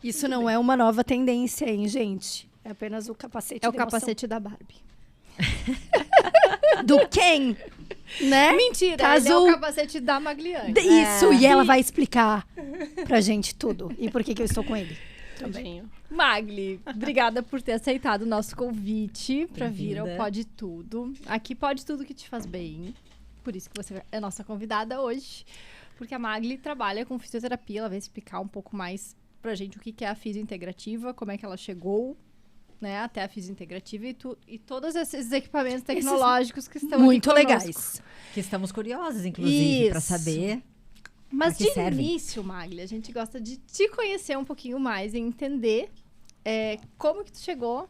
Isso não é uma nova tendência, hein, gente? É apenas o capacete. É o capacete da Barbie. Do Ken, né? Mentira, Caso... ele é o capacete da Magliane. Isso, e ela vai explicar pra gente tudo. E por que eu estou com ele. Tudinho. Magli, obrigada por ter aceitado o nosso convite para vir ao Bem-vinda. Pode Tudo. Aqui pode tudo que te faz bem. Por isso que você é nossa convidada hoje. Porque a Magli trabalha com fisioterapia. Ela vai explicar um pouco mais pra gente o que é a fisiointegrativa, como é que ela chegou, né, até a fisiointegrativa e todos esses equipamentos tecnológicos que estão Muito aqui conosco. legais. Que estamos curiosos, inclusive, para Isso. saber. Mas Pra que de servem? início, Magli, a gente gosta de te conhecer um pouquinho mais e entender como que tu chegou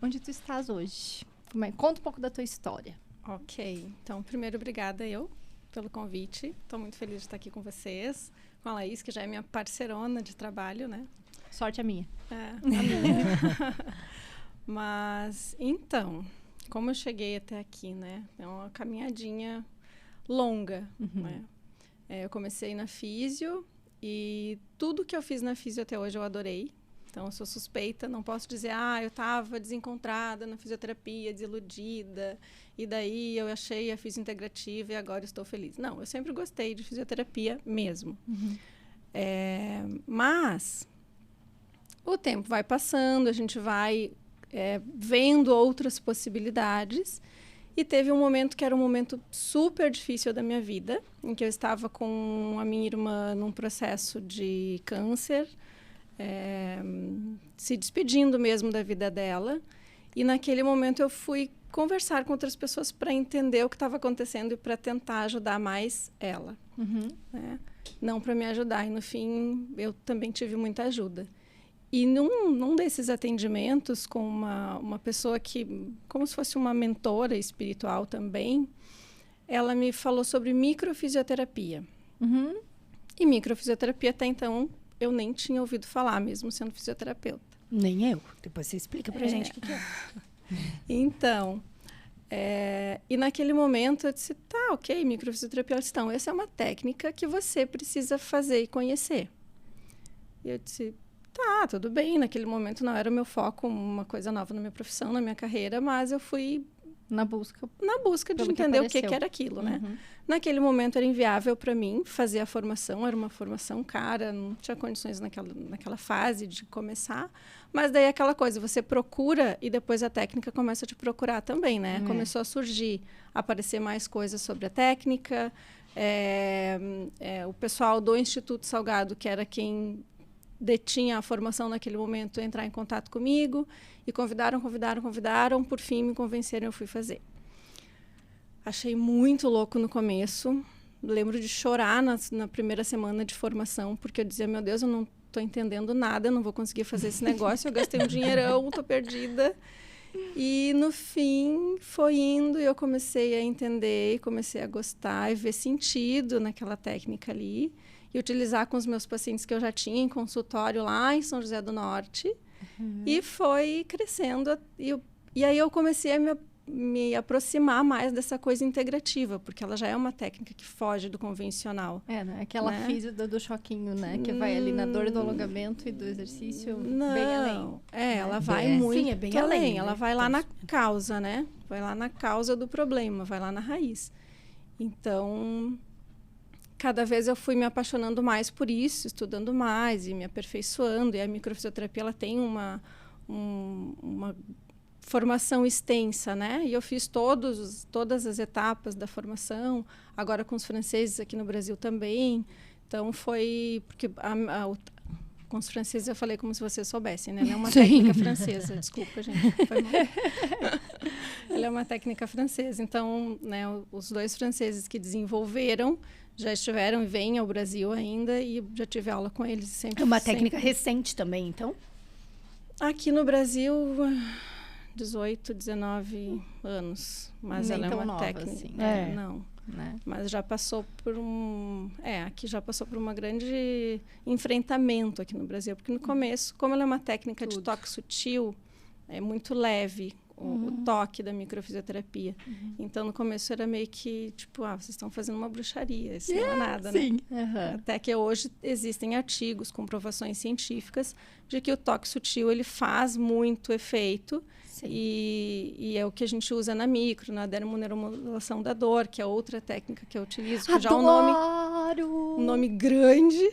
onde tu estás hoje. Conta um pouco da tua história. Ok. Então, primeiro, obrigada eu pelo convite. Estou muito feliz de estar aqui com vocês. Com a Laís, que já é minha parceirona de trabalho, né? Sorte a minha. A minha. Mas, então, como eu cheguei até aqui, né? É uma caminhadinha longa, né? Eu comecei na físio e tudo que eu fiz na físio até hoje eu adorei. Então, eu sou suspeita, não posso dizer, eu estava desencontrada na fisioterapia, desiludida, e daí eu achei a fisiointegrativa e agora estou feliz. Não, eu sempre gostei de fisioterapia mesmo. Mas o tempo vai passando, a gente vai vendo outras possibilidades. E teve um momento que era um momento super difícil da minha vida, em que eu estava com a minha irmã num processo de câncer, se despedindo mesmo da vida dela. E naquele momento eu fui conversar com outras pessoas para entender o que estava acontecendo e para tentar ajudar mais ela. Né? Não para me ajudar. E no fim eu também tive muita ajuda. E num desses atendimentos com uma pessoa que, como se fosse uma mentora espiritual também, ela me falou sobre microfisioterapia. E microfisioterapia até então eu nem tinha ouvido falar, mesmo sendo fisioterapeuta. Nem eu. Depois você explica pra gente o que é. Então, e naquele momento eu disse, tá, ok, microfisioterapia. Ela disse, então, essa é uma técnica que você precisa fazer e conhecer. E eu disse, tá, tudo bem. Naquele momento não era o meu foco, uma coisa nova na minha profissão, na minha carreira, mas eu fui Na busca de pelo que entender o apareceu. que era aquilo, né? Naquele momento era inviável para mim fazer a formação, era uma formação cara, não tinha condições naquela fase de começar, mas daí aquela coisa, você procura e depois a técnica começa a te procurar também, né? Começou a surgir, aparecer mais coisas sobre a técnica, o pessoal do Instituto Salgado, que era quem detinha a formação naquele momento, entrar em contato comigo e convidaram, por fim me convenceram e eu fui fazer. Achei muito louco no começo, lembro de chorar na primeira semana de formação, porque eu dizia, meu Deus, eu não estou entendendo nada, eu não vou conseguir fazer esse negócio, eu gastei um dinheirão, estou perdida. E no fim foi indo e eu comecei a entender, comecei a gostar e ver sentido naquela técnica ali. E utilizar com os meus pacientes que eu já tinha em consultório lá em São José do Norte. E foi crescendo. E aí eu comecei a me aproximar mais dessa coisa integrativa, porque ela já é uma técnica que foge do convencional. né? Aquela né? física do choquinho, né? Que vai ali na dor do alongamento e do exercício bem além. Ela vai Sim, muito é bem além, Ela né? vai lá na causa, né? Vai lá na causa do problema, vai lá na raiz. Então, cada vez eu fui me apaixonando mais por isso, estudando mais e me aperfeiçoando. E a microfisioterapia ela tem uma formação extensa, né? E eu fiz todas as etapas da formação, agora com os franceses aqui no Brasil também. Então foi porque com os franceses eu falei como se vocês soubessem, né? Ela é uma técnica francesa, desculpa, gente, foi mal. Ela é uma técnica francesa, então, né, os dois franceses que desenvolveram já estiveram e vêm ao Brasil ainda e já tive aula com eles sempre. É uma técnica recente também, então? Aqui no Brasil, 18, 19 anos, mas Nem ela é tão uma nova técnica. assim. Não. Né? Mas já passou por aqui já passou por um grande enfrentamento aqui no Brasil, porque no começo, como ela é uma técnica de toque sutil, é muito leve. o toque da microfisioterapia. Então, no começo era meio que, tipo, vocês estão fazendo uma bruxaria, isso não é nada, sim. né? Até que hoje existem artigos, comprovações científicas de que o toque sutil, ele faz muito efeito. E é o que a gente usa na micro, na dermoneuromodulação da dor, que é outra técnica que eu utilizo, que já é um nome grande,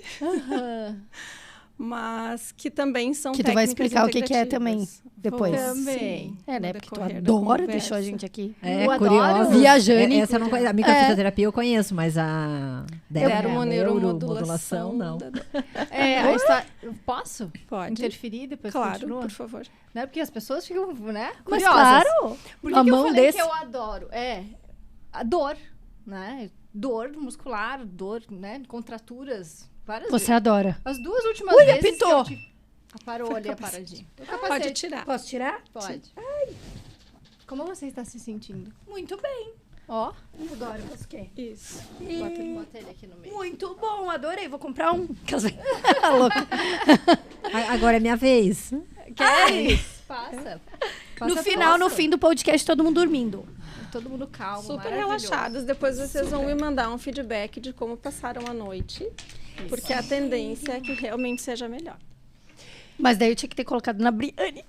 mas que também são que técnicas tu vai explicar o que é também integrativas. depois. Também. Né? Porque tu decorrer da adora, conversa. deixou a gente aqui. Eu curiosa. adoro. Viajando. Essa eu não conheço. A microfisioterapia eu conheço, mas a Dermoneuromodulação não. da dor. A história... Posso Pode. interferir depois? Claro, Continua? por favor. Né? Porque as pessoas ficam, né, Mas curiosas. claro, Por que a que eu mão falei desse... que eu adoro? A dor, né? Dor muscular, dor, né? Contraturas, várias Você vezes. adora. As duas últimas Ui, vezes apitou. que eu te... Parou ali a paradinha. O Pode capacete. tirar. Posso tirar? Pode. Como você está se sentindo? Muito bem. Ó, Adoro, você quer? Isso. bota ele aqui no meio. Muito bom, adorei. Vou comprar um. Louca. Agora é minha vez. Queres? Passa. No final, no fim do podcast, todo mundo dormindo. Todo mundo calmo, Super maravilhoso. relaxadas. Depois vocês vão me mandar um feedback de como passaram a noite. Porque a tendência é que realmente seja melhor. Mas daí eu tinha que ter colocado na Briane.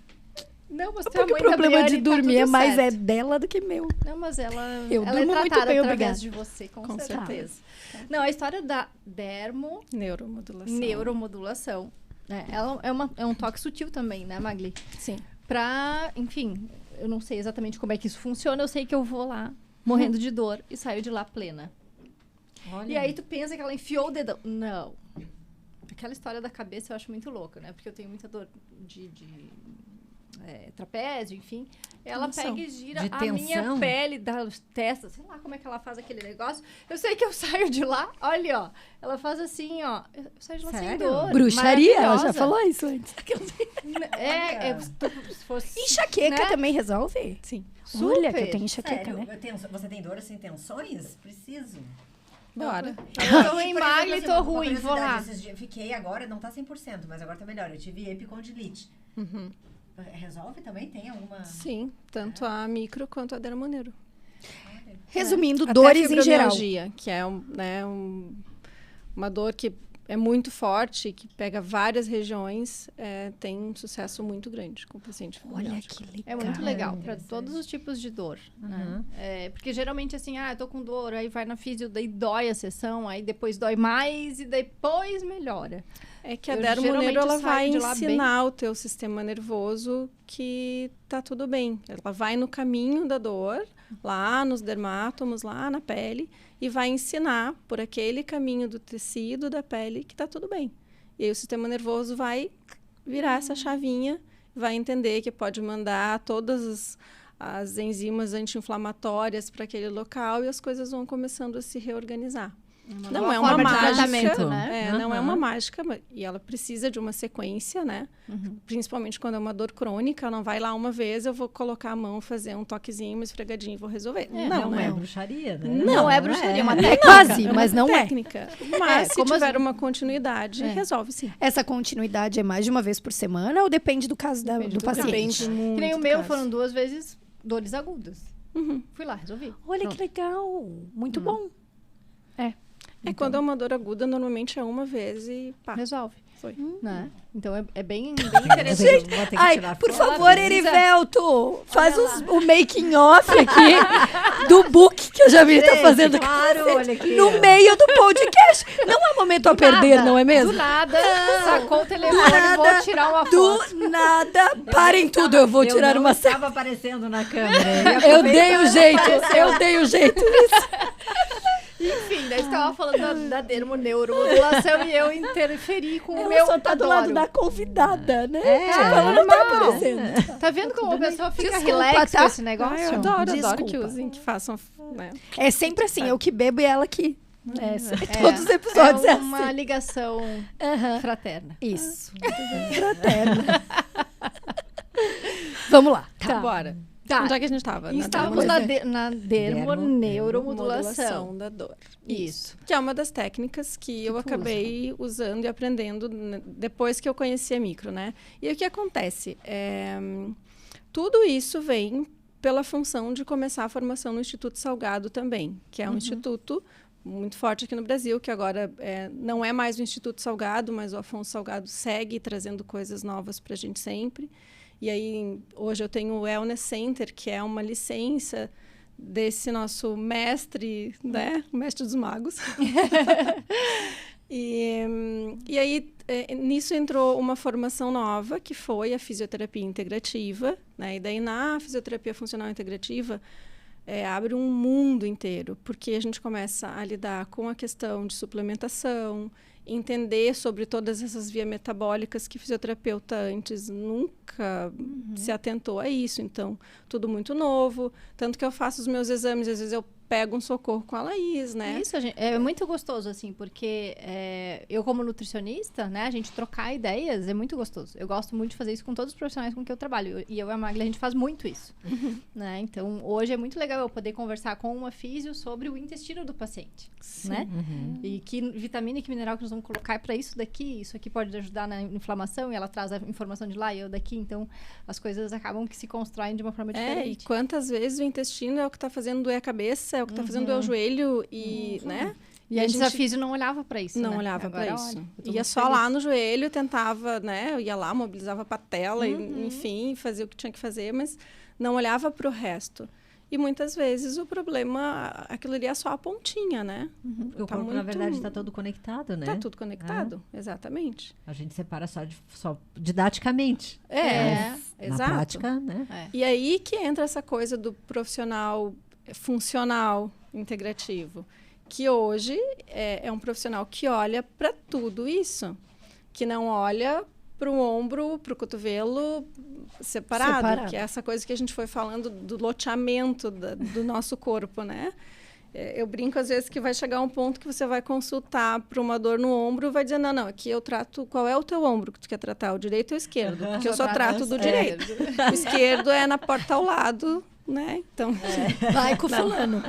Não, mas Porque o problema de dormir é mais dela do que meu. Não, mas ela Eu é durmo muito tratada bem, através obrigada. de você, com Com certeza. Não, a história da neuromodulação, né? Ela é um toque sutil também, né, Magli? Sim. Enfim, eu não sei exatamente como é que isso funciona, eu sei que eu vou lá morrendo de dor e saio de lá plena. Olha. E aí tu pensa que ela enfiou o dedão. Não. Aquela história da cabeça eu acho muito louca, né? Porque eu tenho muita dor de trapézio, enfim. Ela Tensão. pega e gira De a tensão? minha pele das testas. Sei lá como é que ela faz aquele negócio. Eu sei que eu saio de lá, olha, ó. Ela faz assim, ó. Eu saio de lá sem Sério? dor. Bruxaria, ela já maravilhosa. falou isso antes. Se fosse, Enxaqueca né? também resolve? Sim. Olha, que eu Super. tenho enxaqueca, né? Você tem dor sem tensões? Preciso. Bora. Eu tô em Por magro e exemplo, tô uma ruim, vou lá. curiosidade, esses dias- Fiquei agora, não tá 100%, mas agora tá melhor. Eu tive epicondilite. Resolve também? Tem alguma... Sim, tanto a micro quanto a dermoneuro. Resumindo, Até dores em geral. fibromialgia, que é uma dor que é muito forte, que pega várias regiões, tem um sucesso muito grande com o paciente Olha fibromialgico. que legal. É muito legal para interessante. todos os tipos de dor, né? Uhum. Porque geralmente assim, eu tô com dor, aí vai na fisio, daí dói a sessão, aí depois dói mais e depois melhora. É que a Eu dermoneuro, geralmente ela vai saio de lá ensinar o teu sistema nervoso que tá tudo bem. Ela vai no caminho da dor, lá nos dermátomos, lá na pele, e vai ensinar por aquele caminho do tecido da pele que tá tudo bem. E aí o sistema nervoso vai virar essa chavinha, vai entender que pode mandar todas as enzimas anti-inflamatórias para aquele local e as coisas vão começando a se reorganizar. Não nova é uma forma de mágica, tratamento, né? não é uma mágica, e ela precisa de uma sequência, né? Principalmente quando é uma dor crônica, não vai lá uma vez, eu vou colocar a mão, fazer um toquezinho, uma esfregadinha e vou resolver. Não né? é bruxaria, né? Não é bruxaria, é uma É técnica. quase, mas não é. Técnica. Mas se como tiver uma continuidade, resolve sim. Essa continuidade é mais de uma vez por semana ou depende do caso Depende do do paciente? Depende muito. Que nem o do meu, caso. foram 2 vezes dores agudas. Fui lá, resolvi. Olha Pronto. que legal. Muito bom. Quando é uma dor aguda, normalmente é uma vez e pá. Resolve. Foi. Né? Então é bem interessante. Vou ter que Ai, tirar por foto. favor, Erivelto, faz o making off aqui do book que a Jamile tá Gente, fazendo claro, olha aqui. no meio do podcast. Não é momento a perder, Nada, não é mesmo? Do nada, sacou o telefone, vou tirar uma foto. Do nada, parem tudo, eu vou tirar uma selfie. selfie. Estava aparecendo na câmera. Eu dei o jeito, eu dei o jeito nisso. Enfim, daí você tava falando da dermoneuromodulação e eu interferi com o Ela meu só tá do lado adoro. da convidada, né? É, Tipo, ela não tá normal. aparecendo. Tá vendo como a pessoa fica Desculpa, relax tá? com esse negócio? Eu adoro Desculpa. que usem, que façam, né? É sempre assim, eu que bebo e ela que... Todos os episódios é uma assim. ligação Aham. fraterna. Isso. Fraterna. Vamos lá. Tá. Bora. Tá. Onde é que a gente estava? Estávamos na dermoneuromodulação. Modulação da dor. Isso. Que é uma das técnicas que eu acabei usando e aprendendo depois que eu conheci a micro, né? E o que acontece? tudo isso vem pela função de começar a formação no Instituto Salgado também, que é um instituto muito forte aqui no Brasil, que agora não é mais o Instituto Salgado, mas o Afonso Salgado segue trazendo coisas novas para a gente sempre. E aí, hoje eu tenho o Wellness Center, que é uma licença desse nosso mestre, né? O mestre dos magos. E aí, nisso entrou uma formação nova, que foi a fisioterapia integrativa, né? E daí, na fisioterapia funcional integrativa, abre um mundo inteiro, porque a gente começa a lidar com a questão de suplementação, entender sobre todas essas vias metabólicas que o fisioterapeuta antes nunca se atentou a isso. Então, tudo muito novo. Tanto que eu faço os meus exames, às vezes eu pego um socorro com a Laís, né? Isso, é muito gostoso, assim, porque eu como nutricionista, né, a gente trocar ideias é muito gostoso. Eu gosto muito de fazer isso com todos os profissionais com que eu trabalho. E eu e a Magli, a gente faz muito isso, né? Então, hoje é muito legal eu poder conversar com uma físio sobre o intestino do paciente, né? E que vitamina e que mineral que nós vamos colocar para isso daqui. Isso aqui pode ajudar na inflamação e ela traz a informação de lá e eu daqui. Então, as coisas acabam que se constroem de uma forma diferente. E quantas vezes o intestino é o que está fazendo doer a cabeça, é o que está fazendo doer o joelho, e, né? E antes a físio não olhava para isso, não né? olhava para isso. Olha, ia só lá no joelho, tentava, né? Eu ia lá, mobilizava a patela, enfim, fazia o que tinha que fazer, mas não olhava para o resto. E muitas vezes o problema, aquilo ali é só a pontinha, né? Porque o corpo, na verdade, está todo conectado, né? Está tudo conectado, exatamente. A gente separa só didaticamente. Exato. Na prática, né? E aí que entra essa coisa do profissional funcional integrativo, que hoje é um profissional que olha para tudo isso, que não olha para o ombro, para o cotovelo separado, que é essa coisa que a gente foi falando do loteamento do nosso corpo, né? Eu brinco às vezes que vai chegar um ponto que você vai consultar para uma dor no ombro e vai dizer, não, aqui eu trato, qual é o teu ombro que tu quer tratar, o direito ou o esquerdo? Porque eu só trato do direito. O esquerdo é na porta ao lado, né? Então, vai com fulano.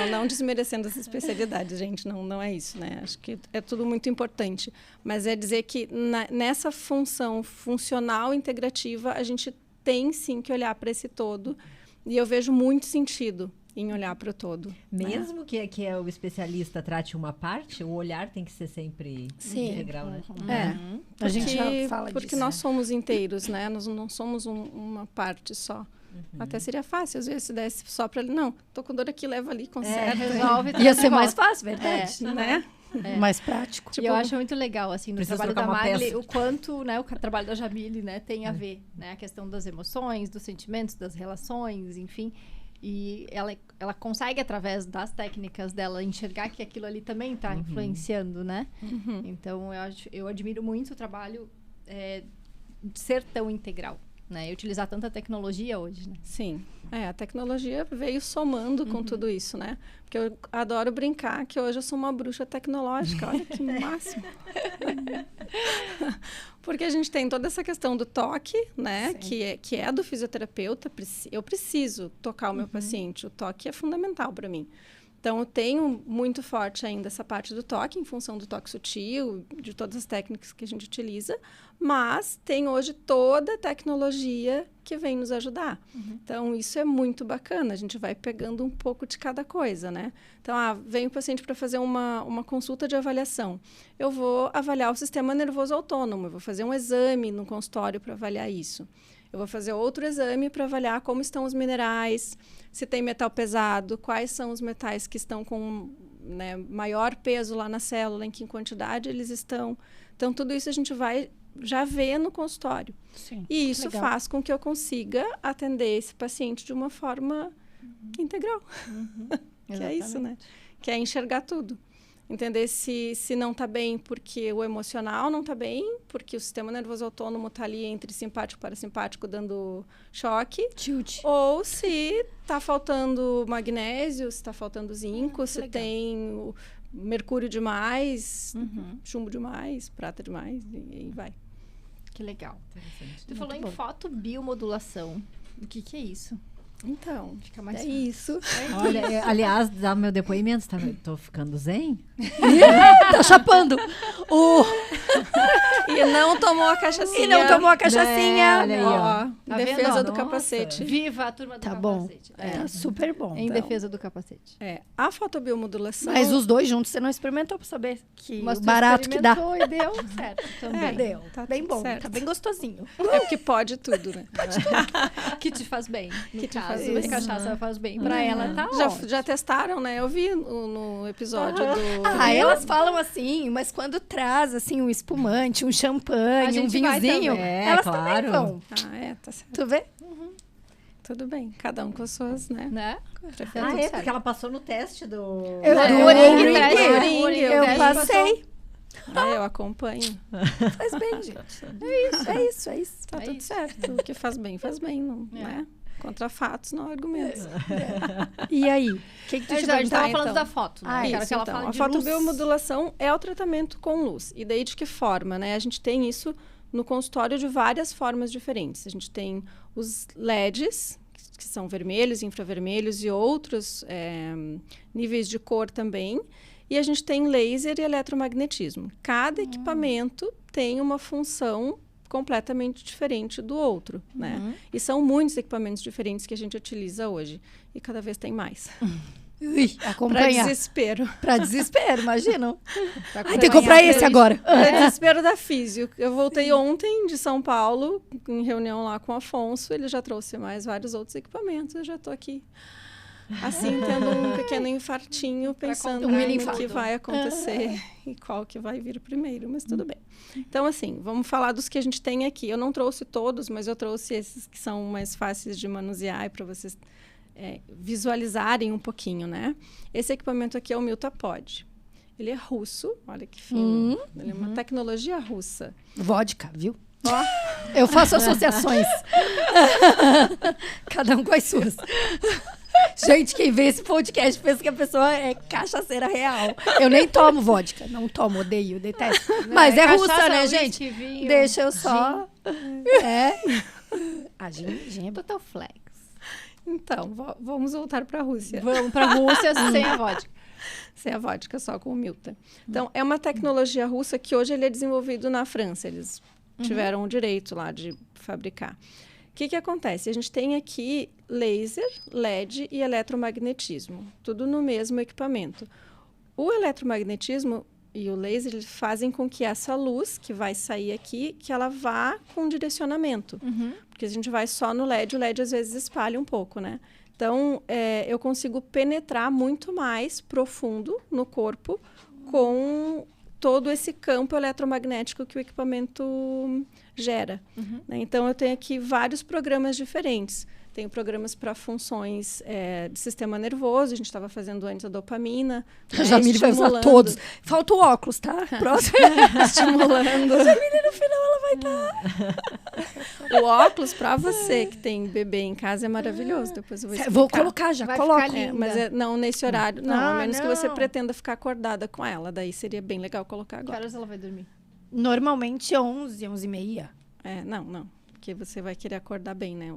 Não desmerecendo essa especialidade, gente, não é isso, né? Acho que é tudo muito importante, mas é dizer que nessa função funcional integrativa, a gente tem sim que olhar para esse todo, e eu vejo muito sentido em olhar para o todo. Mesmo que o especialista trate uma parte, o olhar tem que ser sempre integral, né? A gente já fala porque disso. nós somos inteiros, né? Nós não somos uma parte só. Até seria fácil, às vezes, se desse só para ele. Não, tô com dor aqui, leva ali, conserta. Resolve. Ia ser mais fácil, verdade. Né? Mais prático. E eu acho muito legal, assim, no Precisa trabalho da trocar uma Magli, peça. o quanto, né, o trabalho da Jamile, né, tem a ver, né? A questão das emoções, dos sentimentos, das relações, enfim. E ela consegue, através das técnicas dela, enxergar que aquilo ali também está influenciando, né? Então, eu admiro muito o trabalho de ser tão integral, né? E utilizar tanta tecnologia hoje, né? Sim. A tecnologia veio somando com tudo isso, né? Porque eu adoro brincar que hoje eu sou uma bruxa tecnológica. Olha que máximo. Porque a gente tem toda essa questão do toque, né? Que é do fisioterapeuta. Eu preciso tocar o meu paciente. O toque é fundamental para mim. Então, eu tenho muito forte ainda essa parte do toque, em função do toque sutil, de todas as técnicas que a gente utiliza, mas tem hoje toda a tecnologia que vem nos ajudar. Então, isso é muito bacana, a gente vai pegando um pouco de cada coisa, né? Então, vem o paciente para fazer uma consulta de avaliação. Eu vou avaliar o sistema nervoso autônomo, eu vou fazer um exame no consultório para avaliar isso. Eu vou fazer outro exame para avaliar como estão os minerais, se tem metal pesado, quais são os metais que estão com, né, maior peso lá na célula, em que quantidade eles estão. Então, tudo isso a gente vai já ver no consultório. Sim, e isso legal. faz com que eu consiga atender esse paciente de uma forma integral. Que é isso, né? Que é enxergar tudo. Entender se não está bem porque o emocional não está bem, porque o sistema nervoso autônomo está ali entre simpático e parasimpático dando choque. Tilt. Ou se está faltando magnésio, se está faltando zinco, se legal. tem o mercúrio demais, chumbo demais, prata demais, e vai. Que legal. Interessante. Tu falou em bom. fotobiomodulação. O que é isso? Então, Fica mais é isso. Olha, aliás, dá meu depoimento, tô ficando zen? Tá chapando. E não tomou a cachaçinha. E não tomou a cachaçinha. Olha aí, ó. Tá defesa vendo? do Nossa. capacete. Viva a turma do Tá bom. capacete. Tá super bom. Em então. defesa do capacete. A fotobiomodulação... Mas os dois juntos você não experimentou pra saber que Mas o tu barato que dá. experimentou e deu certo também. Deu. Tá bem tudo bom. certo. Tá bem gostosinho. É porque pode tudo, né? Que te faz bem. No Que te caso, faz a bem. cachaça faz bem. Pra ela, tá ótimo. Já testaram, né? Eu vi no episódio do... Ah, elas falam assim, mas quando traz assim um espumante, um A champanhe, um gente vai vinhozinho, também. elas claro. também vão. Tá certo. Tu vê? Tudo bem. Cada um com as suas, né? Né? Ah, é? Porque ela passou no teste do... Eu É, do o Ring, Ring, teste, o Ring, eu teste passei. Eu acompanho. Faz bem, gente. É isso. Tá É tudo isso. certo. O que faz bem, não, É. né? Contra fatos, não argumentos. E aí? O que tu A te gente perguntar? tava falando então. da foto, né? Ah, Quero Isso, que ela então. fale A de luz. fotobiomodulação é o tratamento com luz. E daí de que forma, né? A gente tem isso no consultório de várias formas diferentes. A gente tem os LEDs, que são vermelhos, infravermelhos e outros níveis de cor também. E a gente tem laser e eletromagnetismo. Cada equipamento tem uma função completamente diferente do outro, né? E são muitos equipamentos diferentes que a gente utiliza hoje. E cada vez tem mais. Ui, Para acompanha. desespero. Pra desespero, imagina. Pra Ai, tem que comprar acompanhar esse pra agora. Para desespero da físio. Eu voltei ontem de São Paulo, em reunião lá com o Afonso. Ele já trouxe mais vários outros equipamentos. Eu já estou aqui, assim, tendo um pequeno infartinho, pensando comprar mini no infarto. que vai acontecer e qual que vai vir primeiro, mas tudo bem. Então, assim, vamos falar dos que a gente tem aqui. Eu não trouxe todos, mas eu trouxe esses que são mais fáceis de manusear e para vocês visualizarem um pouquinho, né? Esse equipamento aqui é o Miltapod. Ele é russo, olha que fino. Ele é uma tecnologia russa. Vodka, viu? Eu faço associações. Cada um com as suas. Gente, quem vê esse podcast pensa que a pessoa é cachaceira real. Eu nem tomo vodka. Não tomo, odeio, detesto. Mas é russa, cachaça, né, whisky, gente? vinho, Deixa eu só... A gin é Total flex. Então, vamos voltar para a Rússia. Vamos pra Rússia sem a vodka. Sem a vodka, só com o Milta. Então, é uma tecnologia russa que hoje ele é desenvolvido na França. Eles tiveram o direito lá de fabricar. O que acontece? A gente tem aqui laser, LED e eletromagnetismo. Tudo no mesmo equipamento. O eletromagnetismo e o laser eles fazem com que essa luz que vai sair aqui, que ela vá com direcionamento. Porque a gente vai só no LED, o LED às vezes espalha um pouco, né? Então, eu consigo penetrar muito mais profundo no corpo com todo esse campo eletromagnético que o equipamento gera. Né? Então, eu tenho aqui vários programas diferentes. Tenho programas para funções de sistema nervoso. A gente estava fazendo antes a dopamina. A Jamile vai usar todos. Falta o óculos, tá? Próximo. Estimulando. A Jamile, no final, ela vai estar... O óculos, para você que tem bebê em casa, é maravilhoso. Depois eu vou explicar. Vou colocar já, Vai coloco. ficar linda. Mas não nesse horário. Não, a menos que você não. pretenda ficar acordada com ela. Daí seria bem legal colocar Que agora. horas ela vai dormir? Normalmente 11, 11h30. Não. Porque você vai querer acordar bem, né?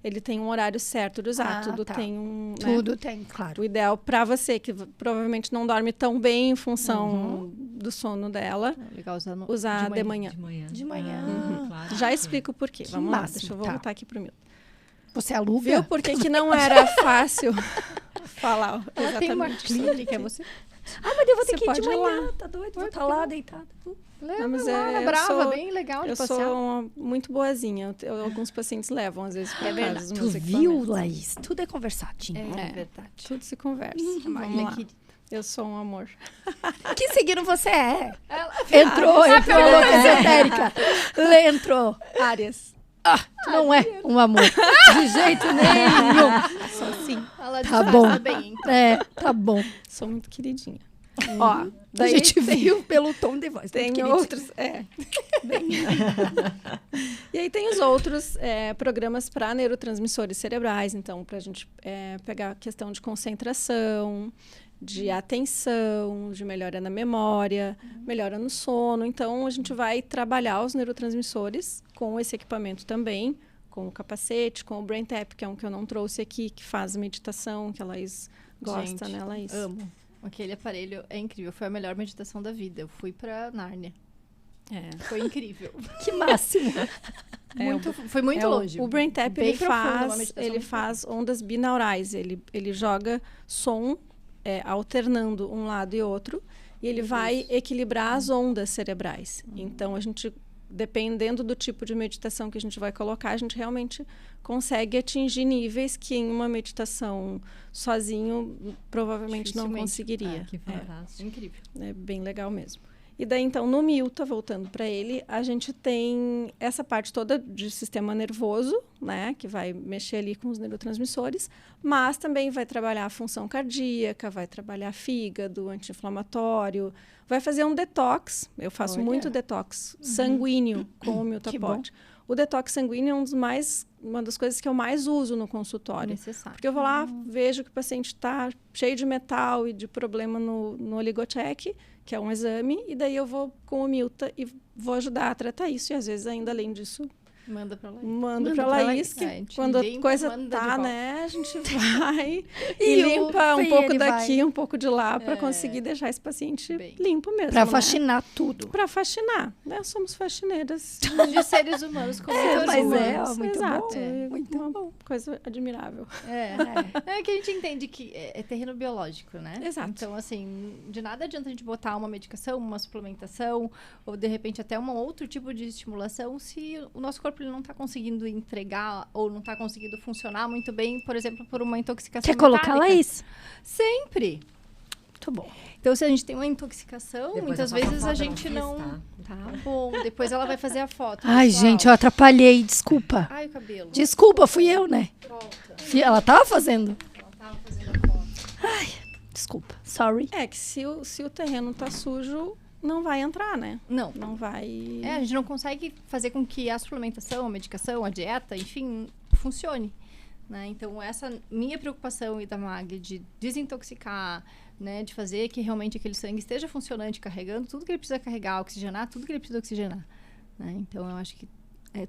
Ele tem um horário certo de usar. Tudo tá. tem um... né? Tudo tem, claro. O ideal para você, que provavelmente não dorme tão bem em função do sono dela, Legal usar usar de manhã. De manhã. De manhã. Claro. Já explico por quê. Que Vamos lá, máximo, deixa eu tá. voltar aqui pro meu. Você aluga? Viu por que não era fácil falar Ela tem uma exatamente sobre clínica, é você? Ah, mas eu vou ter Você que ir de pode ir manhã. lá. Tá doido? Vou estar lá deitada. Lembra, mas lá na eu Brava, sou- bem legal de Eu passear. sou muito boazinha. Alguns pacientes levam, às vezes, para casa os Tu meus viu, equipamentos. Laís? Tudo é conversadinho. É verdade. Tudo se conversa. Magda, Vamos lá. querida. Eu sou um amor. Que signo você é? Ela... Entrou a louca esotérica. Entrou. Áreas. Não é um amor. De jeito nenhum. Só assim. Ela Tá disfarça bom. bem. Tá bom. Sou muito queridinha. Ó, A daí gente tem- viu pelo tom de voz. Tem muito queridinho. outros, bem. E aí tem os outros programas para neurotransmissores cerebrais, então para a gente pegar a questão de concentração, de atenção, de melhora na memória, melhora no sono. Então a gente vai trabalhar os neurotransmissores com esse equipamento também, com o capacete, com o Brain Tap, que é um que eu não trouxe aqui, que faz meditação, que a Laís gosta, Gente, né, Laís? Amo. Aquele aparelho é incrível. Foi a melhor meditação da vida. Eu fui pra Nárnia. Foi incrível. Que máximo. Foi muito longe. O BrainTap, Bem ele profundo, uma faz, meditação ele muito faz ondas binaurais. Ele joga som alternando um lado e outro. E ele vai equilibrar as ondas cerebrais. Então, a gente, dependendo do tipo de meditação que a gente vai colocar, a gente realmente consegue atingir níveis que em uma meditação sozinho provavelmente não conseguiria. Que fantástico. Incrível. É bem legal mesmo. E daí, então, no Milta, voltando para ele, a gente tem essa parte toda de sistema nervoso, né? Que vai mexer ali com os neurotransmissores, mas também vai trabalhar a função cardíaca, vai trabalhar fígado, anti-inflamatório, vai fazer um detox. Eu faço muito detox sanguíneo com o Milta Pod. O detox sanguíneo é uma das coisas que eu mais uso no consultório. Necessário. Porque eu vou lá, vejo que o paciente está cheio de metal e de problema no oligocheck, que é um exame, e daí eu vou com o Milta e vou ajudar a tratar isso. E às vezes, ainda além disso, Manda pra Laís. mando pra Laís, que quando a coisa tá, né, a gente vai e limpa um pouco daqui, um pouco de lá, para conseguir deixar esse paciente limpo mesmo. Pra faxinar tudo. Pra faxinar, né? Somos faxineiras. De seres humanos como mas humanos. muito Exato. bom. Muito uma bom. coisa admirável. É que a gente entende que é terreno biológico, né? Exato. Então, assim, de nada adianta a gente botar uma medicação, uma suplementação, ou de repente até um outro tipo de estimulação, se o nosso corpo ele não está conseguindo entregar ou não está conseguindo funcionar muito bem, por exemplo, por uma intoxicação Quer colocar, metálica. Laís? Sempre. Muito bom. Então, se a gente tem uma intoxicação, Depois muitas eu faço vezes a a foto, gente não não... fiz, Tá bom. Depois ela vai fazer a foto. Ai, pessoal. gente, eu atrapalhei. Desculpa. Ai, o cabelo. Desculpa, fui eu, né? Volta. Ela tava fazendo. Ela tava fazendo a foto. Desculpa. Sorry. É que se o terreno tá sujo, não vai entrar, né? Não. Não vai... A gente não consegue fazer com que a suplementação, a medicação, a dieta, enfim, funcione. Né? Então, essa minha preocupação e da Magli de desintoxicar, né, de fazer que realmente aquele sangue esteja funcionante, carregando tudo que ele precisa carregar, oxigenar tudo que ele precisa oxigenar. Né? Então, eu acho que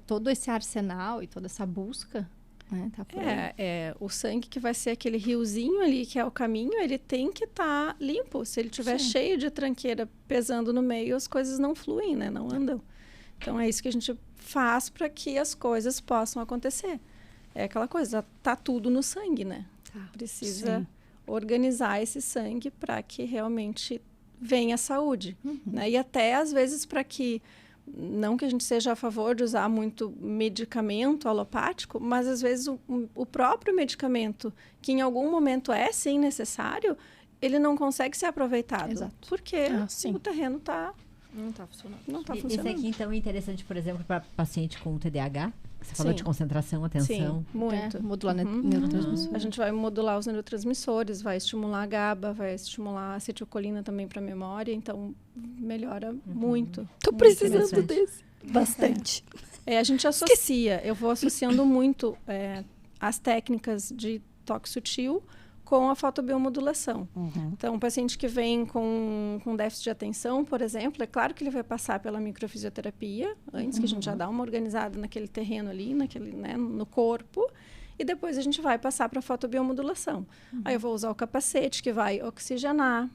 todo esse arsenal e toda essa busca, né, tá por aí. O sangue que vai ser aquele riozinho ali, que é o caminho, ele tem que estar limpo. Se ele estiver cheio de tranqueira pesando no meio, as coisas não fluem, né? Não andam. Então, é isso que a gente faz para que as coisas possam acontecer. É aquela coisa, tá tudo no sangue, né? Precisa organizar esse sangue para que realmente venha a saúde. Né? E até, às vezes, para que... Não que a gente seja a favor de usar muito medicamento alopático, mas, às vezes, o próprio medicamento, que em algum momento é, sim, necessário, ele não consegue ser aproveitado. Exato. Porque o terreno Não tá funcionando. não está Esse funcionando. aqui, então, é interessante, por exemplo, para paciente com TDAH? Você falou de concentração, atenção. Sim, muito. Modular neurotransmissores. A gente vai modular os neurotransmissores, vai estimular a GABA, vai estimular a acetilcolina também para a memória, então melhora muito. Tô muito precisando interessante. desse. Bastante. A gente associa, eu vou associando muito as técnicas de toque sutil com a fotobiomodulação. Então, um paciente que vem com déficit de atenção, por exemplo, é claro que ele vai passar pela microfisioterapia, antes que a gente já dá uma organizada naquele terreno ali, né, no corpo, e depois a gente vai passar para a fotobiomodulação. Aí eu vou usar o capacete, que vai oxigenar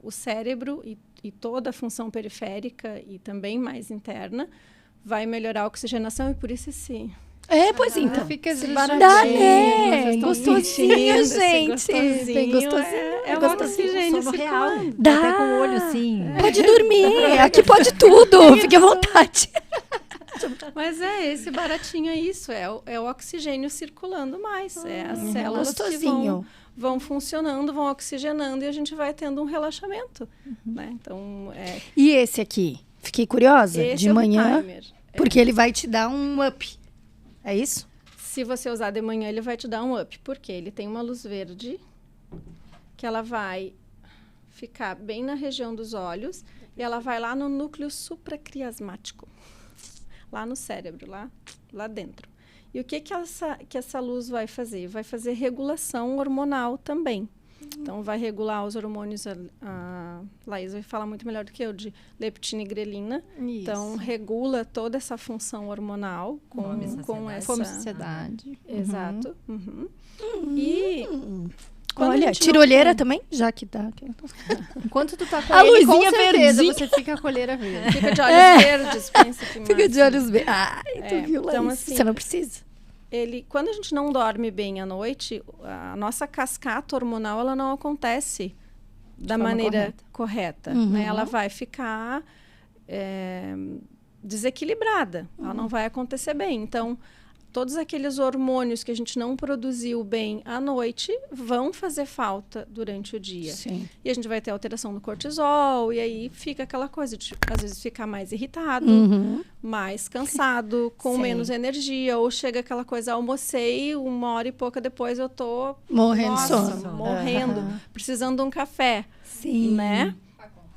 o cérebro e toda a função periférica e também mais interna, vai melhorar a oxigenação e por isso esse... Pois então. Fica Dá, né? Gostosinho, gente. Gostosinho, Bem gostosinho. É o gostosinho. oxigênio Sono real. circulando. Dá. Até com o olho assim. Pode dormir. Aqui pode tudo. Fique à vontade. Mas esse baratinho é isso, é o oxigênio circulando mais. As células que Gostosinho. vão funcionando, vão oxigenando e a gente vai tendo um relaxamento. Né? Então, E esse aqui? Fiquei curiosa. esse De é o manhã. timer. Porque ele vai te dar um up. É isso? Se você usar de manhã, ele vai te dar um up. Porque ele tem uma luz verde que ela vai ficar bem na região dos olhos e ela vai lá no núcleo supraquiasmático. Lá no cérebro, lá dentro. E o que essa luz vai fazer? Vai fazer regulação hormonal também. Então, vai regular os hormônios, a Laís vai falar muito melhor do que eu, de leptina e grelina. Isso. Então, regula toda essa função hormonal com essa... Fome e saciedade. Exato. E Quando a Olha, gente não tirolheira tem- também? Já que tá. Enquanto tu tá com A ele, com luzinha certeza verdinha. você fica com a olheira verde. Fica de olhos verdes, pensa que Fica de máximo. olhos verdes. Ai, tu É, viu lá então, isso. assim, Você não precisa. Quando a gente não dorme bem à noite, a nossa cascata hormonal ela não acontece da forma maneira correta. Uhum. Né? Ela vai ficar desequilibrada. Ela não vai acontecer bem. Então, todos aqueles hormônios que a gente não produziu bem à noite vão fazer falta durante o dia. Sim. E a gente vai ter alteração do cortisol, e aí fica aquela coisa de, às vezes, ficar mais irritado, Uhum. mais cansado, com Sim. menos energia, ou chega aquela coisa, almocei, 1 hora e pouca depois eu tô Morrendo de nossa, sono. morrendo, Aham. precisando de um café, Sim. né?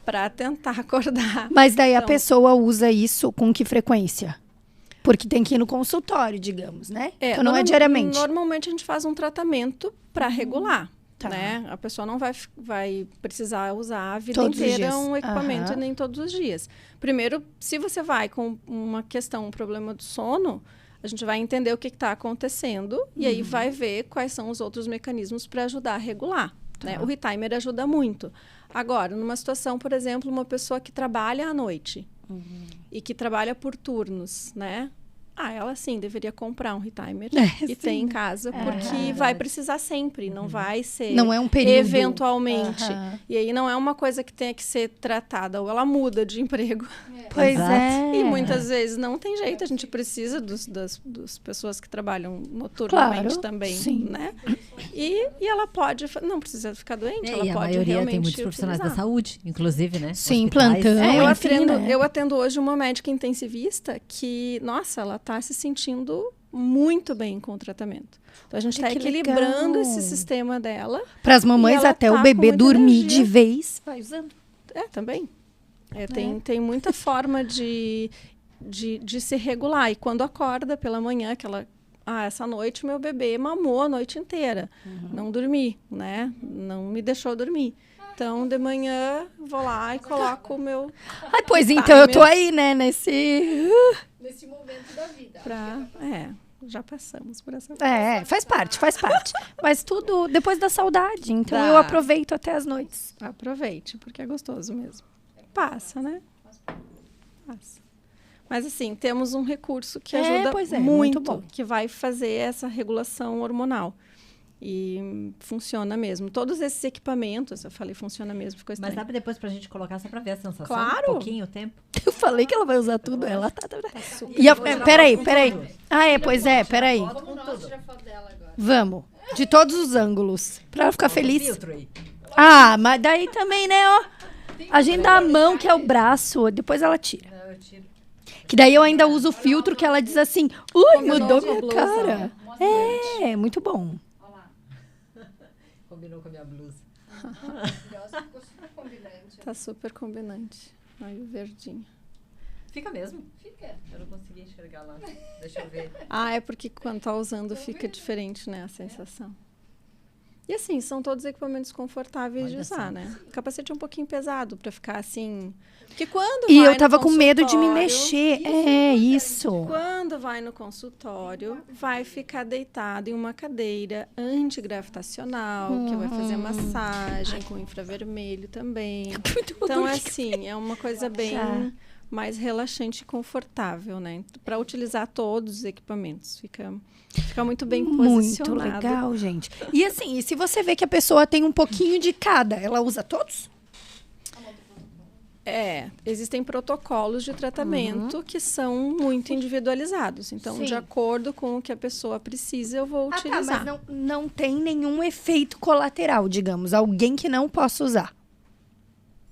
Pra tentar acordar. Mas daí a Então- pessoa usa isso com que frequência? Porque tem que ir no consultório, digamos, né? Então não é diariamente. Normalmente a gente faz um tratamento para regular. Tá. Né? A pessoa não vai precisar usar a vida Todos os inteira dias. um equipamento, Aham. nem todos os dias. Primeiro, se você vai com uma questão, um problema do sono, a gente vai entender o que está acontecendo e Uhum. aí vai ver quais são os outros mecanismos para ajudar a regular. Tá. Né? O retimer ajuda muito. Agora, numa situação, por exemplo, uma pessoa que trabalha à noite Uhum. e que trabalha por turnos, né? Ela sim deveria comprar um retimer É, e ter sim. em casa, porque vai precisar sempre, não vai ser Não é um período. eventualmente. Aham. E aí não é uma coisa que tenha que ser tratada, ou ela muda de emprego. Pois Exato. é. E muitas vezes não tem jeito, a gente precisa das pessoas que trabalham noturnamente Claro, também, sim. né? E ela pode, não precisa ficar doente, ela E a pode maioria realmente tem muitos profissionais da utilizar. saúde, inclusive, né? Sim, Hospitais. plantão. Eu enfim, atendo, né? eu atendo hoje uma médica intensivista que, nossa, ela está se sentindo muito bem com o tratamento. Então, a gente está que equilibrando legal. esse sistema dela. Para as mamães, E ela até tá o com bebê muita dormir energia. de vez, vai usando. Também. Tem muita forma de se regular. E quando acorda pela manhã, que ela... essa noite meu bebê mamou a noite inteira. Não dormi, né? Não me deixou dormir. Então, de manhã, vou lá e coloco o meu... Ai, pois então eu tô aí, né, nesse momento da vida. Já passamos por essa... faz parte. Mas tudo depois da saudade, então Tá. eu aproveito até as noites. Aproveite, porque é gostoso mesmo. Passa, né? Passa. Mas, assim, temos um recurso que ajuda pois é, muito, muito bom. que vai fazer essa regulação hormonal. E funciona mesmo. Todos esses equipamentos, eu falei, funciona mesmo, ficou Mas estranho. dá pra depois pra gente colocar só pra ver a sensação? Claro. Um pouquinho, o tempo. Eu falei que ela vai usar tudo, ela tá. Peraí. Pois é, peraí. Vamos nós tirar foto dela agora. Vamos. De todos os ângulos. Pra ela ficar feliz. Filtro aí. Mas daí também, né, ó. A gente dá a mão, que é o braço, depois ela tira. Não, eu tiro. Que daí eu ainda uso o filtro que ela diz assim, ui, Combinou mudou com a minha blusa, cara. né? É, muito bom. Combinou com a minha blusa. Ficou super combinante. Tá super combinante. Aí o verdinho. Fica mesmo? Fica. Eu não consegui enxergar lá. Deixa eu ver. É porque quando tá usando fica diferente, né, a sensação. E assim, são todos equipamentos confortáveis de Olha usar, só. né? O capacete é um pouquinho pesado pra ficar assim... Porque quando E vai eu no tava com medo de me consultório- mexer. É, isso. Quando vai no consultório, vai ficar deitado em uma cadeira antigravitacional, que vai fazer massagem com infravermelho também. Então, assim, é uma coisa bem Tá. mais relaxante e confortável, né? Para utilizar todos os equipamentos. Fica muito bem Muito posicionado. legal, gente. E assim, e se você vê que a pessoa tem um pouquinho de cada, ela usa todos? Existem protocolos de tratamento que são muito individualizados. Então, Sim. de acordo com o que a pessoa precisa, eu vou utilizar. Mas não tem nenhum efeito colateral, digamos. Alguém que não possa usar.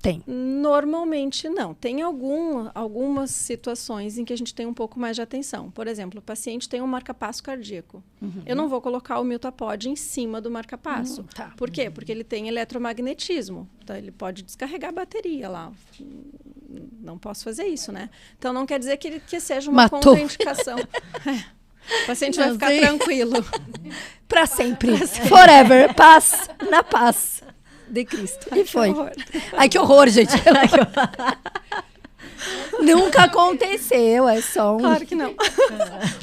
Tem. Normalmente não. Tem algumas situações em que a gente tem um pouco mais de atenção. Por exemplo, o paciente tem um marca-passo cardíaco. Eu não vou colocar o Miltapod em cima do marca-passo. Tá. Por quê? Porque ele tem eletromagnetismo. Então, ele pode descarregar a bateria lá. Não posso fazer isso, né? Então, não quer dizer que seja uma Matou. contraindicação. O paciente vai Não ficar sei. tranquilo. Pra sempre. Forever. Paz. Na paz de Cristo. E foi. horror. Ai, que horror, gente. Nunca aconteceu. É só um... Claro que não.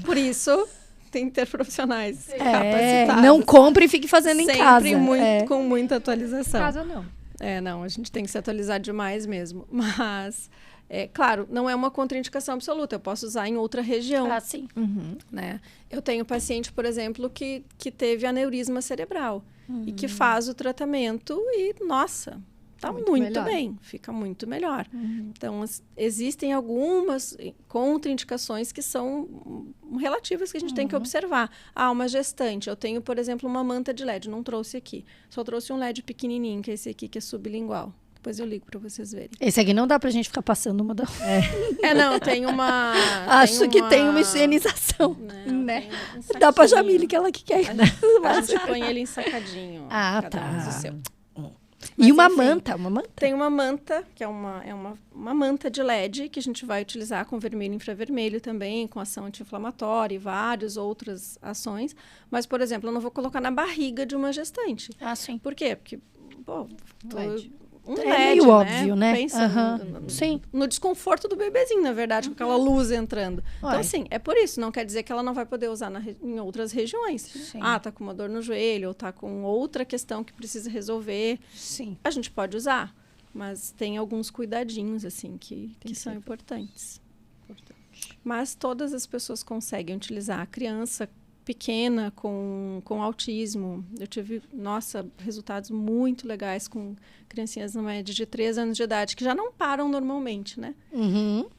Por isso, tem que ter profissionais capacitados. Não compre e fique fazendo em casa. Sempre com muita atualização. Casa não. Não, a gente tem que se atualizar demais mesmo. Mas, claro, não é uma contraindicação absoluta. Eu posso usar em outra região. Ah, sim. Né? Eu tenho paciente, por exemplo, que teve aneurisma cerebral e que faz o tratamento e, nossa, tá muito bem, fica muito melhor. Então, existem algumas contraindicações que são relativas que a gente tem que observar. Uma gestante. Eu tenho, por exemplo, uma manta de LED. Não trouxe aqui. Só trouxe um LED pequenininho, que é esse aqui, que é sublingual. Depois eu ligo para vocês verem. Esse aqui não dá pra gente ficar passando uma da... Não, tem uma... Acho que tem uma higienização. Né? Dá pra Jamile, que ela que quer. A gente põe ele ensacadinho. Cada um o seu. E uma enfim, manta, Tem uma manta, que é uma manta de LED, que a gente vai utilizar com vermelho e infravermelho também, com ação anti-inflamatória e várias outras ações. Mas, por exemplo, eu não vou colocar na barriga de uma gestante. Ah, sim. Por quê? Porque, LED. Um É LED, meio óbvio, né? Pensa Sim. no desconforto do bebezinho, na verdade, com aquela luz entrando. Então, assim, é por isso. Não quer dizer que ela não vai poder usar em outras regiões. Sim. Tá com uma dor no joelho, ou tá com outra questão que precisa resolver. Sim. A gente pode usar, mas tem alguns cuidadinhos, assim, que são importantes. Mas todas as pessoas conseguem utilizar. A criança pequena com autismo. Eu tive, resultados muito legais com criancinhas na média de 3 anos de idade, que já não param normalmente, né?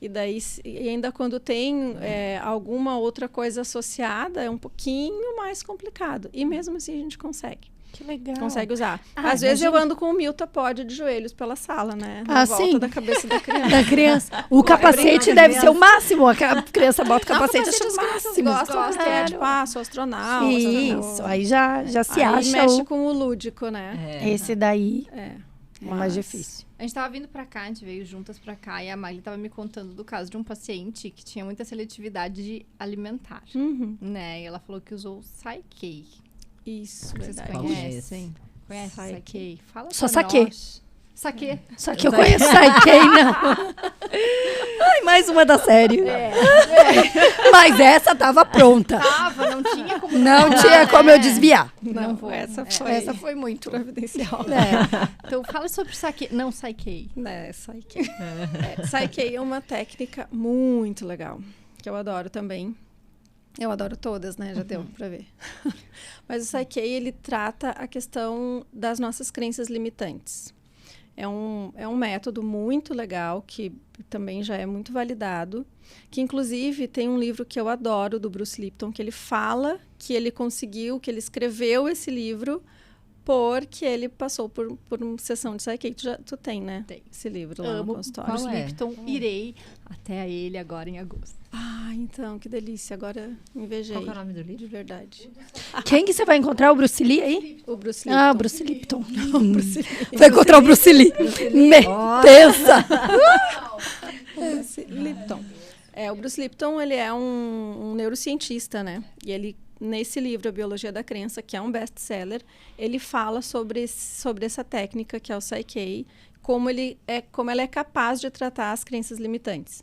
E daí, e ainda quando tem alguma outra coisa associada, é um pouquinho mais complicado. E mesmo assim a gente consegue. Que legal. Consegue usar. Às vezes eu ando com o Miltapod de joelhos pela sala, né? Na volta sim. da cabeça da criança. Da criança. O capacete deve ser o máximo. A criança bota o capacete, acha o máximo. Gosta, sou astronauta. Isso, aí já se aí acha mexe com o lúdico, né? Esse daí é Mas mais difícil. A gente tava vindo pra cá, a gente veio juntas pra cá, e a Magli tava me contando do caso de um paciente que tinha muita seletividade alimentar, né? E ela falou que usou o Psyche. Isso, Vocês verdade. conhecem? Conhece o Psyche? Fala Só pra saquê. nós. Saquê. Só que eu conheço Psyche, não. Ai, mais uma da série. Mas essa tava pronta. Não tinha como... Não tinha como eu desviar. Não, vou. essa foi muito providencial. Então, fala sobre Psyche. Não, Psyche. Psyche. Psyche é uma técnica muito legal, que eu adoro também. Eu adoro todas, né? Já deu pra ver. Mas o Psyche, ele trata a questão das nossas crenças limitantes. É um método muito legal, que também já é muito validado, que inclusive tem um livro que eu adoro, do Bruce Lipton, que ele fala que ele conseguiu, que ele escreveu esse livro porque ele passou por uma sessão de Psyche. Tu tem, né? Tem. Esse livro lá no Amo consultório. Bruce Lipton. Irei até a ele agora em agosto. Então, que delícia. Agora invejei. Qual que é o nome do livro? De verdade. Quem que você vai encontrar? O Bruce Lee aí? O Bruce Lipton. Ah, o Bruce Lipton. Vai encontrar o Bruce Lee. Pensa. Bruce Lipton. O Bruce Lipton, ele é um neurocientista, né? E ele, nesse livro, A Biologia da Crença, que é um best-seller, ele fala sobre essa técnica, que é o Psyche, como ela é capaz de tratar as crenças limitantes.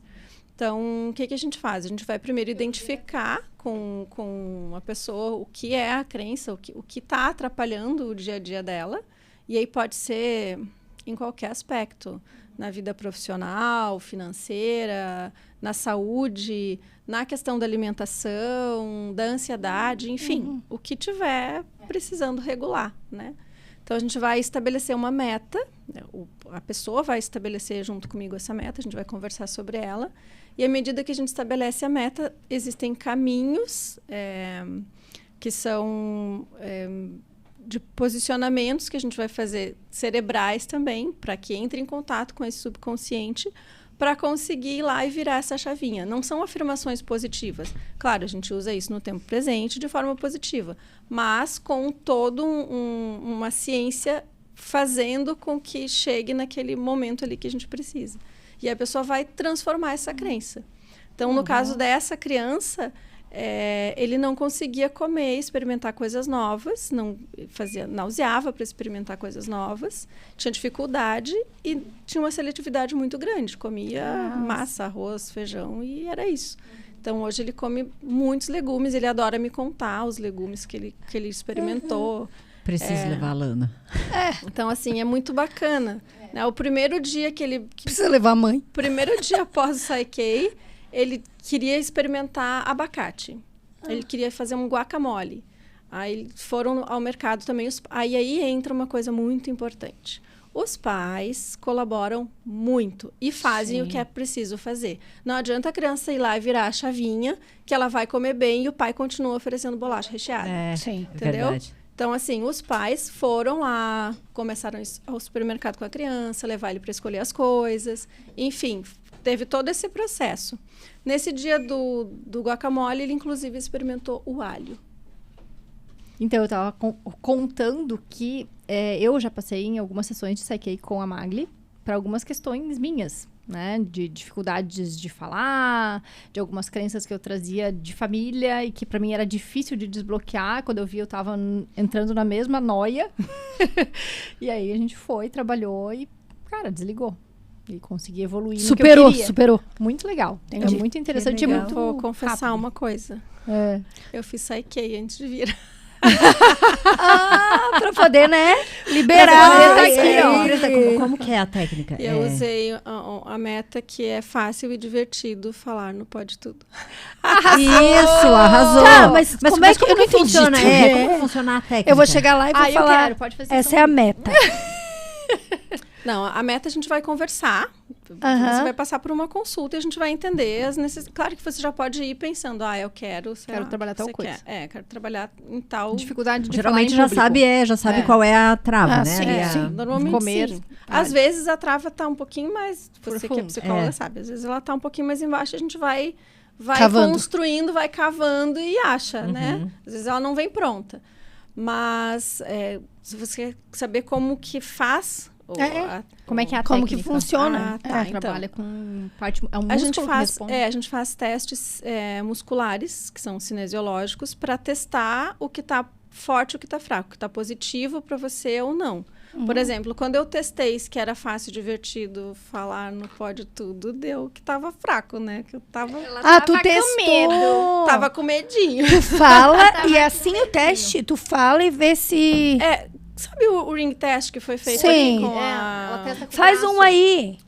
Então, o que a gente faz? A gente vai primeiro identificar com a pessoa o que é a crença, o que está atrapalhando o dia a dia dela. E aí pode ser em qualquer aspecto. Na vida profissional, financeira, na saúde, na questão da alimentação, da ansiedade, enfim, o que tiver precisando regular, né? Então, a gente vai estabelecer uma meta, a pessoa vai estabelecer junto comigo essa meta, a gente vai conversar sobre ela, e à medida que a gente estabelece a meta, existem caminhos que são de posicionamentos que a gente vai fazer cerebrais também, para que entre em contato com esse subconsciente, para conseguir ir lá e virar essa chavinha. Não são afirmações positivas. Claro, a gente usa isso no tempo presente de forma positiva, mas com toda uma ciência fazendo com que chegue naquele momento ali que a gente precisa. E a pessoa vai transformar essa crença. Então, no caso dessa criança, ele não conseguia comer, experimentar coisas novas, nauseava para experimentar coisas novas, tinha dificuldade e tinha uma seletividade muito grande. Comia massa, arroz, feijão e era isso. Então, hoje ele come muitos legumes, ele adora me contar os legumes que ele experimentou. Preciso levar a Lana. Então, assim, é muito bacana. Né? O primeiro dia Precisa levar a mãe. primeiro dia após o Saikei, ele queria experimentar abacate. Ele queria fazer um guacamole. Aí foram ao mercado também. Aí entra uma coisa muito importante. Os pais colaboram muito e fazem o que é preciso fazer. Não adianta a criança ir lá e virar a chavinha, que ela vai comer bem e o pai continua oferecendo bolacha recheada. Sim. Entendeu? Verdade. Então, assim, os pais foram lá, começaram ao supermercado com a criança, levar ele para escolher as coisas. Enfim, teve todo esse processo. Nesse dia do guacamole, ele inclusive experimentou o alho. Então, eu estava contando que eu já passei em algumas sessões de Saikei com a Magli para algumas questões minhas, né? De dificuldades de falar, de algumas crenças que eu trazia de família e que para mim era difícil de desbloquear. Quando eu vi, eu estava entrando na mesma noia. E aí a gente foi, trabalhou e, cara, desligou. E consegui evoluir no que eu queria. Superou. Muito legal. Entendi. É muito interessante e legal. muito Vou confessar rápido. uma coisa. É. Eu fiz Saikei antes de vir. Pra poder, né? Liberar. Pra poder tá aqui, ó. Como que é a técnica? E eu usei a meta que é fácil e divertido falar no Pode Tudo. Isso, arrasou. Tá, mas como é que eu não entendi funciona? também? Como que funciona a técnica? Eu vou chegar lá e vou Eu falar. quero, pode fazer Essa é a meta. Não, a meta a gente vai conversar. Você vai passar por uma consulta e a gente vai entender as necessidades. Claro que você já pode ir pensando, eu quero trabalhar tal coisa. Quero trabalhar em tal... Dificuldade de Geralmente falar em já público. sabe qual é a trava, né? sim, Ali a- sim. Normalmente Comer. sim. Às vezes a trava tá um pouquinho mais... Você que é Profundo. psicóloga sabe. Às vezes ela tá um pouquinho mais embaixo, a gente vai Cavando. construindo, vai cavando e acha, né? Às vezes ela não vem pronta. Mas se você quer saber como que faz... Como é que é a Como técnica? que funciona? Tá, Então. Trabalha com parte... É um músculo A gente que faz, responde. a gente faz testes musculares, que são cinesiológicos, para testar o que está forte e o que está fraco, o que está positivo para você ou não. Por exemplo, quando eu testei que era fácil e divertido falar no Pode Tudo, deu que estava fraco, né? Que eu tava Tu testou. tava com medinho. Tu fala e assim o teste, tu fala e vê se... Sabe o ring test que foi feito Sim. ali com Ela testa com o Faz braço. um aí.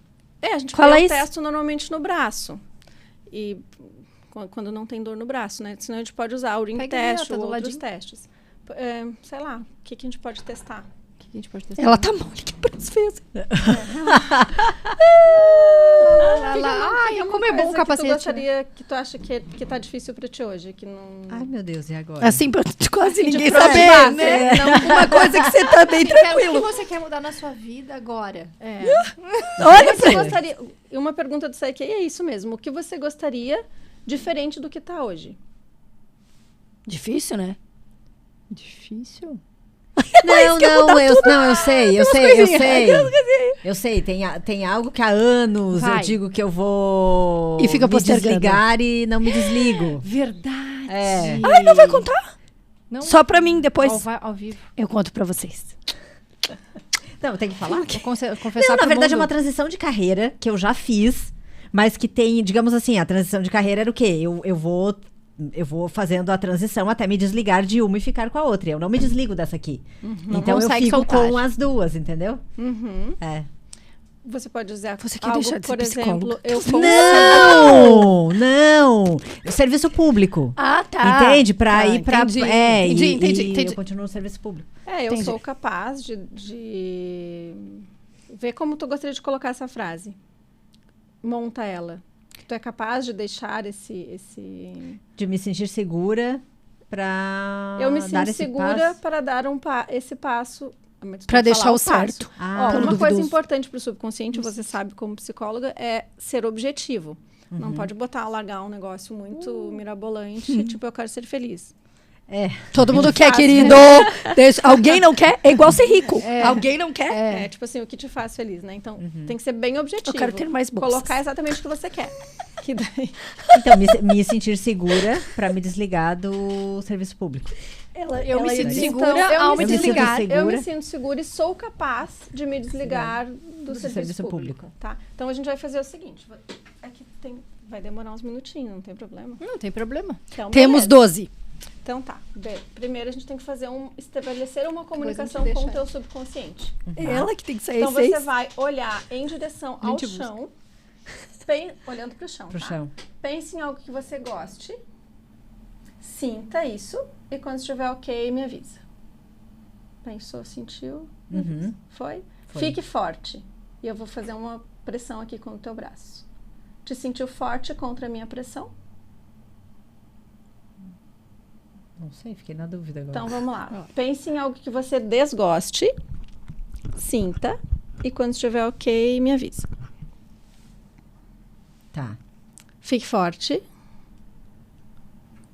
A gente Fala faz o isso. teste normalmente no braço. E quando não tem dor no braço, né? Senão a gente pode usar o ring Pega ali, ó, test tá ou do outros ladinho. testes. Sei lá, o que a gente pode testar? O que a gente pode testar? Ela tá mole, que braço fez. Como é bom o Que tu capacete. gostaria, que tu acha que tá difícil pra ti hoje? Que não... Ai, meu Deus, e agora? Assim, pra quase ninguém próximo saber, passo, né? Não, Uma coisa que você tá bem O tranquilo. que você quer mudar na sua vida agora? Olha você gostaria... E uma pergunta do Saikei é isso mesmo. O que você gostaria diferente do que tá hoje? Difícil, né? Difícil? Eu sei. Eu sei, tem algo que há anos Vai. eu digo que eu vou E fica me postergando. desligar e não me desligo. Verdade. É. Ai, não vai contar? Não, Só pra mim, depois ao vivo. eu conto pra vocês. Não, tem que falar? Vou confessar Não, na pro verdade é mundo. uma transição de carreira que eu já fiz, mas que tem, digamos assim, a transição de carreira era o quê? Eu vou fazendo a transição até me desligar de uma e ficar com a outra. Eu não me desligo dessa aqui. Não Então eu consegue fico soltar. com as duas, entendeu? É. Você pode usar Você quer algo, deixar de ser por exemplo, psicóloga? eu como Não! O serviço público. Ah, tá. Entende? Pra ir pra... entendi. Entendi. Eu continuo no serviço público. eu Entendi. sou capaz de ver como tu gostaria de colocar essa frase. Monta ela. Tu é capaz de deixar esse... De me sentir segura pra Eu me dar sinto esse segura passo. para dar esse passo. Mas tu Pra tem que deixar falar o certo. Ah, pelo uma coisa duvidoso. importante para o subconsciente, você sabe como psicóloga, é ser objetivo. Não pode largar um negócio muito mirabolante, tipo, eu quero ser feliz. Todo mundo quer, faz, querido. Alguém não quer? É igual ser rico. Alguém não quer? Tipo assim, o que te faz feliz, né? Então, tem que ser bem objetivo. Eu quero ter mais bolsas. Colocar exatamente o que você quer. Que daí... Então, me sentir segura pra me desligar do serviço público. Eu me sinto Então, segura ao me me sinto desligar. segura. Eu me sinto segura e sou capaz de me desligar do serviço serviço público. público. Tá? Então, a gente vai fazer o seguinte. Aqui vai demorar uns minutinhos, não tem problema. Não tem problema. Então, Temos beleza. 12. Então tá. Primeiro a gente tem que estabelecer uma comunicação deixa com o ela. teu subconsciente. É ela que tem que sair Então 6. você vai olhar em direção ao Gente, chão, olhando pro chão. Pro tá? chão. Pense em algo que você goste, sinta isso e quando estiver ok, me avisa. Pensou, sentiu? me avisa. Uhum. Foi? Foi. Fique forte. E eu vou fazer uma pressão aqui com o teu braço. Te sentiu forte contra a minha pressão? Não sei, fiquei na dúvida agora. Então vamos lá. Pense em algo que você desgoste, sinta e quando estiver ok, me avisa. Tá. Fique forte.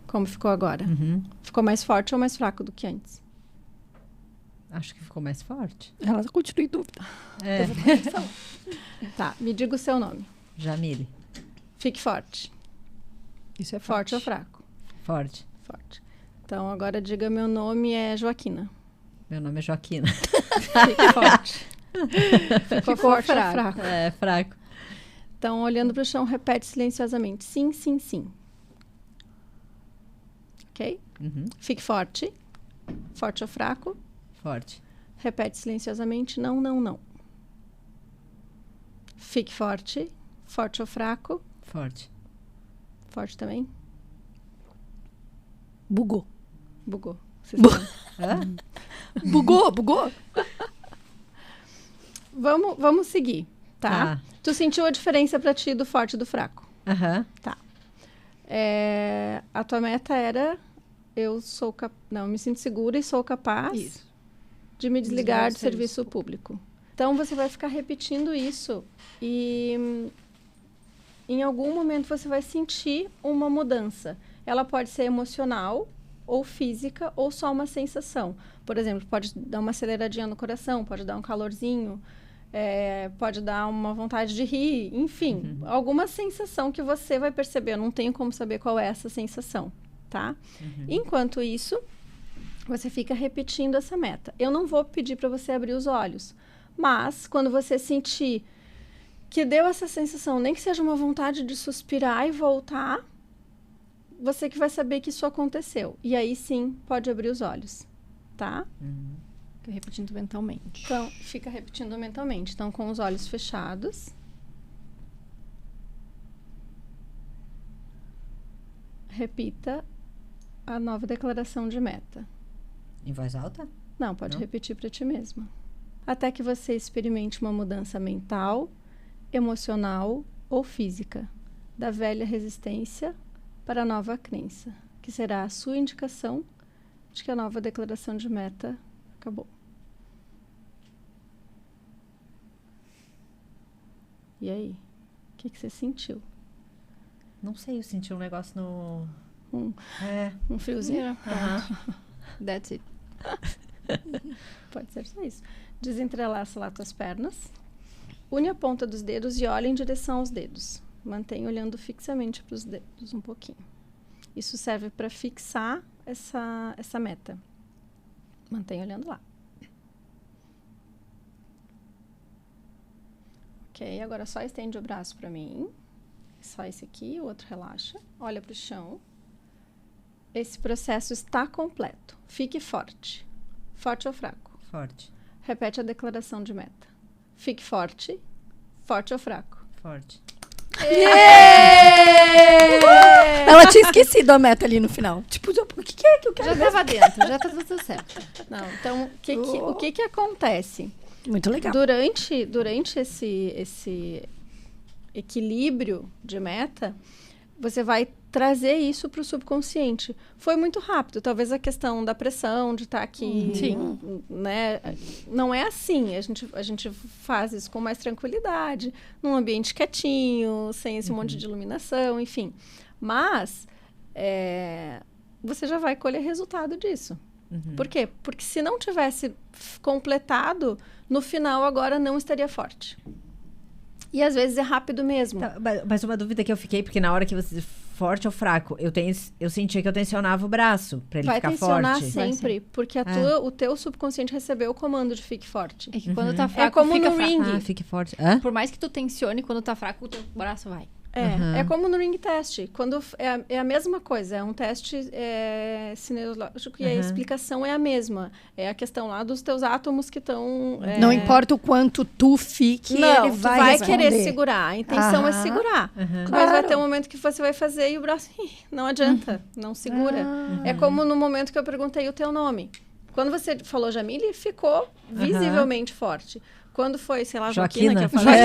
Como ficou agora? Uhum. Ficou mais forte ou mais fraco do que antes? Acho que ficou mais forte. Ela continua em dúvida. É. Tá, me diga o seu nome. Jamile. Fique forte. Isso é Forte ou fraco? Forte. Forte. Então agora diga meu nome é Joaquina. Meu nome é Joaquina. Fique forte. Ficou forte ou fraco. fraco? É, fraco. Então olhando para o chão, repete silenciosamente. Sim, sim, sim. Ok? Uhum. Fique forte. Forte ou fraco? Forte. Repete silenciosamente. Não, não, não. Fique forte. Forte ou fraco? Forte. Forte também? Bugou. Bugou. Vocês Bu- sabem. Hã? Bugou. Vamos seguir, tá? Tu sentiu a diferença pra ti do forte e do fraco? Aham. A tua meta era eu me sinto segura e sou capaz Isso. de me desligar do do serviço serviço público. Então você vai ficar repetindo isso e em algum momento você vai sentir uma mudança. Ela pode ser emocional ou física ou só uma sensação. Por exemplo, pode dar uma aceleradinha no coração, pode dar um calorzinho, pode dar uma vontade de rir, enfim, alguma sensação que você vai perceber. Eu não tenho como saber qual é essa sensação, tá? Enquanto isso, você fica repetindo essa meta. Eu não vou pedir para você abrir os olhos, mas quando você sentir que deu essa sensação, nem que seja uma vontade de suspirar e voltar, você que vai saber que isso aconteceu. E aí sim, pode abrir os olhos, tá? Fica repetindo mentalmente. Então, fica repetindo mentalmente. Então, com os olhos fechados. Repita a nova declaração de meta. Em voz alta? Não, pode Não? repetir para ti mesma. Até que você experimente uma mudança mental, emocional ou física, da velha resistência para a nova crença, que será a sua indicação de que a nova declaração de meta acabou. E aí? O que você sentiu? Não sei, eu senti um negócio no... Um- É. Um friozinho? Aham. That's it. Pode ser só isso. Desentrelaça lá tuas pernas. Une a ponta dos dedos e olha em direção aos dedos. Mantenha olhando fixamente para os dedos um pouquinho. Isso serve para fixar essa meta. Mantenha olhando lá. Ok, agora só estende o braço para mim. Só esse aqui, o outro relaxa. Olha para o chão. Esse processo está completo. Fique forte. Forte ou fraco? Forte. Repete a declaração de meta. Fique forte. Forte ou fraco? Forte. Ela tinha esquecido a meta ali no final. Tipo, o que é que eu quero Já mesmo? tava dentro, já tá tudo certo. Não, então, o que acontece? Muito legal. Durante esse equilíbrio de meta, você vai trazer isso para o subconsciente. Foi muito rápido. Talvez a questão da pressão, de estar aqui, Sim. né? Não é assim. A gente faz isso com mais tranquilidade, num ambiente quietinho, sem esse monte de iluminação, enfim. Mas você já vai colher resultado disso. Por quê? Porque se não tivesse completado, no final agora não estaria forte. E às vezes é rápido mesmo. Tá, mas uma dúvida que eu fiquei, porque na hora que você... Forte ou fraco? Eu sentia que eu tensionava o braço pra ele Vai ficar tensionar forte. sempre, porque o teu subconsciente recebeu o comando de fique forte. É que quando tá fraco, como fica no fraco. ring. Ah, fique forte. Hã? Por mais que tu tensione, quando tá fraco, o teu braço vai. É como no ring test. Quando é a mesma coisa, é um teste cinesiológico e a explicação é a mesma. É a questão lá dos teus átomos que estão... Não importa o quanto tu fique, Não, ele tu vai vai responder. querer segurar. A intenção é segurar. Mas vai ter um momento que você vai fazer e o braço... não adianta, não segura. É como no momento que eu perguntei o teu nome. Quando você falou Jamile, ficou visivelmente forte. Quando foi, sei lá, Joaquina, que eu falei...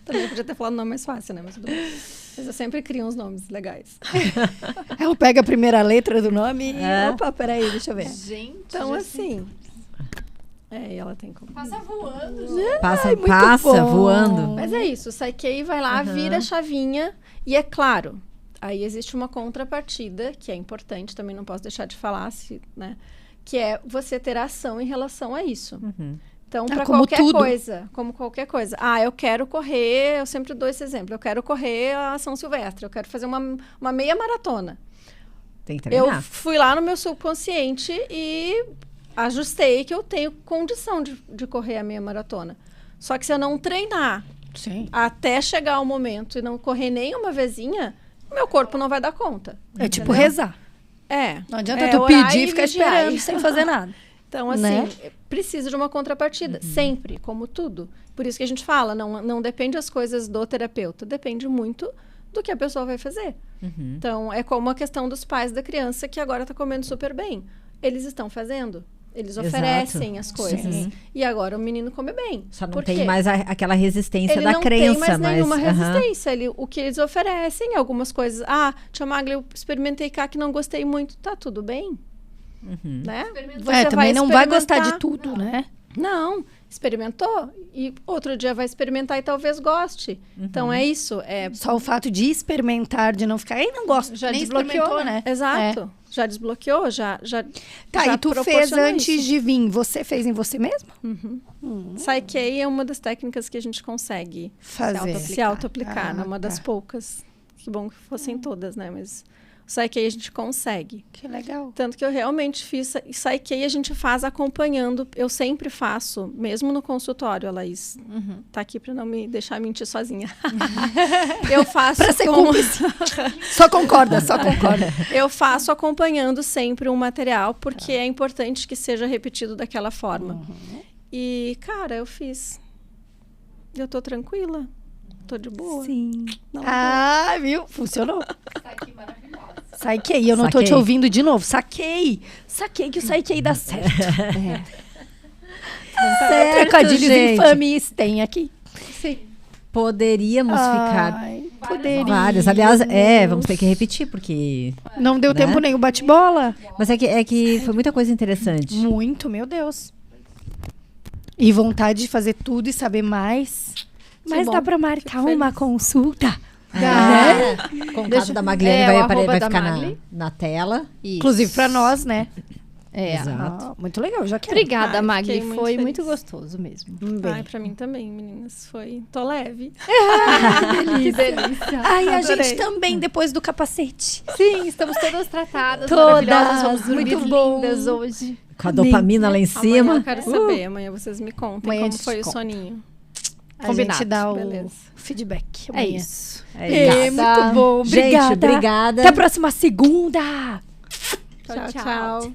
Também podia ter falado o nome mais fácil, né? Mas tudo bem. Mas eu sempre crio uns nomes legais. Ela pega a primeira letra do nome e... Opa, peraí, deixa eu ver. Gente, Então, assim... e ela tem como... passa voando. Passa bom. voando. Mas é isso, o Psyche vai lá, vira a chavinha. E é claro, aí existe uma contrapartida, que é importante, também não posso deixar de falar, né? Que é você ter ação em relação a isso. Então, para como qualquer tudo. coisa, como qualquer coisa. Eu quero correr, eu sempre dou esse exemplo, eu quero correr a São Silvestre, eu quero fazer uma meia maratona. Tem que treinar. Eu fui lá no meu subconsciente e ajustei que eu tenho condição de correr a meia maratona. Só que se eu não treinar até chegar o momento e não correr nenhuma vezinha, meu corpo não vai dar conta. É tipo entendeu? rezar. Não adianta É tu orar pedir e e ficar vigiar. esperando sem fazer nada. Então, assim, Né? precisa de uma contrapartida, sempre, como tudo. Por isso que a gente fala, não depende as coisas do terapeuta, depende muito do que a pessoa vai fazer. Então, é como a questão dos pais da criança que agora está comendo super bem. Eles estão fazendo, eles Exato. oferecem as coisas. Sim. E agora o menino come bem. Só não Por tem quê? mais aquela resistência Ele da não crença. tem mais nenhuma mas, resistência. O que eles oferecem, algumas coisas. Tia Magli, eu experimentei cá que não gostei muito. Tá tudo bem? Né? Você também não vai gostar de experimentar. tudo, né? Não, experimentou e outro dia vai experimentar e talvez goste. Então é isso. Só o fato de experimentar, de não ficar, não gosto, Já nem desbloqueou, experimentou, né? Exato. Já desbloqueou, já Tá, já e tu fez proporcionou antes isso. de vir, você fez em você mesmo? Psyche é uma das técnicas que a gente consegue Fazer. se auto-aplicar, né? Uma das tá. poucas. Que bom que fossem todas, né? Mas o Psyche a gente consegue. Que legal. Tanto que eu realmente fiz... Psyche a gente faz acompanhando. Eu sempre faço, mesmo no consultório, a Laís. Tá aqui para não me deixar mentir sozinha. Eu faço Pra ser cúmplice. Só concorda. Eu faço acompanhando sempre um material, porque é importante que seja repetido daquela forma. E, cara, eu fiz. Eu tô tranquila. Tô de boa. Sim. Não, Viu? Funcionou. Saquei, eu não tô Saquei. te ouvindo de novo. Saquei que o Saquei dá certo. Trocadilhos gente. infames tem aqui. Poderíamos ficar Ai, poderia. vários. Aliás, vamos ter que repetir, porque... Não deu tempo nem o bate-bola. Mas é que foi muita coisa interessante. Muito, meu Deus. E vontade de fazer tudo e saber mais. Mas bom. dá pra marcar uma consulta. Contato da Magli o vai arroba da ficar Magli. na tela. Inclusive pra nós, né? Exato. Muito legal, já quero. Obrigada, Ai, Magli. fiquei muito Foi feliz. muito gostoso mesmo. Ai, pra mim também, meninas. Tô leve. Que delícia. Ai, a Adorei. gente também, depois do capacete. Sim, estamos todas tratadas, Todas, maravilhosas, vamos dormir muito bom. lindas hoje. Com a dopamina lá em Amanhã cima. eu quero saber. Amanhã vocês me contem Amanhã a como gente foi o conta. soninho. A Combinado. gente dá o Beleza. feedback. É amanhã. isso. É, muito bom. Obrigada. Gente, obrigada. Até a próxima segunda. Tchau, tchau.